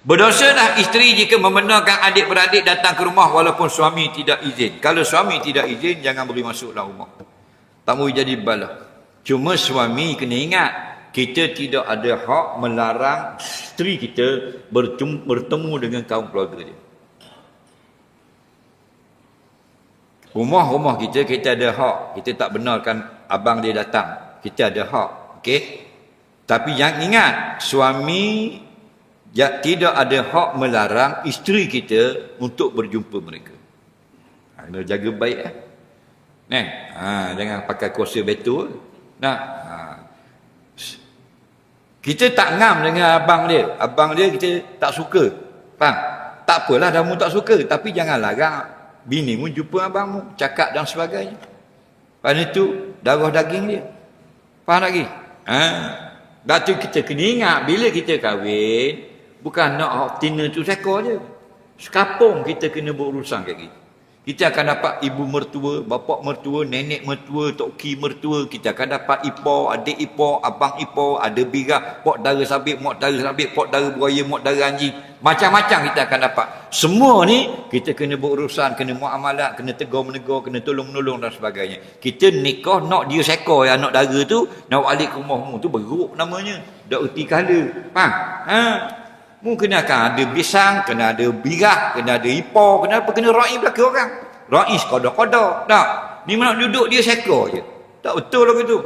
Berdosalah isteri jika membenarkan adik-beradik datang ke rumah walaupun suami tidak izin. Kalau suami tidak izin, jangan beri masuklah rumah. Tak mau jadi bala. Cuma suami kena ingat, kita tidak ada hak melarang isteri kita bertemu dengan kaum keluarga dia. Rumah-rumah kita ada hak. Kita tak benarkan abang dia datang. Kita ada hak. Okey? Tapi yang ingat, suami tidak ada hak melarang isteri kita untuk berjumpa mereka. Kena jaga baik jangan pakai kuasa betul. Kita tak ngam dengan abang dia. Abang dia kita tak suka. Faham? Tak apalah dah mu tak suka, tapi jangan larang bini mu jumpa abang mu, cakap dan sebagainya. Lepas itu darah daging dia. Faham lagi? Berarti kita kena ingat bila kita kahwin, bukan nak tina tu sekor je. Sekapung kita kena berurusan kat kita. Kita akan dapat ibu mertua, bapa mertua, nenek mertua, toki mertua. Kita akan dapat ipar, adik ipar, abang ipar, ada birah, pok dara sabit, mok dara sabit, pok dara buaya, mok dara anjing. Macam-macam kita akan dapat. Semua ni kita kena berurusan, kena muamalat, kena tegur-menegur, kena tolong-menolong dan sebagainya. Kita nikah nak dia sekor anak dara tu, nak balik ke rumahmu tu beruk namanya. Dak erti kala. Faham? Mu kena akan ada bisang, kena ada birah, kena ada ipar, kena apa, kena ra'i belakang orang. Ra'i sekodak-kodak. Tak. Ni mana duduk dia sekor je. Tak betul lah gitu.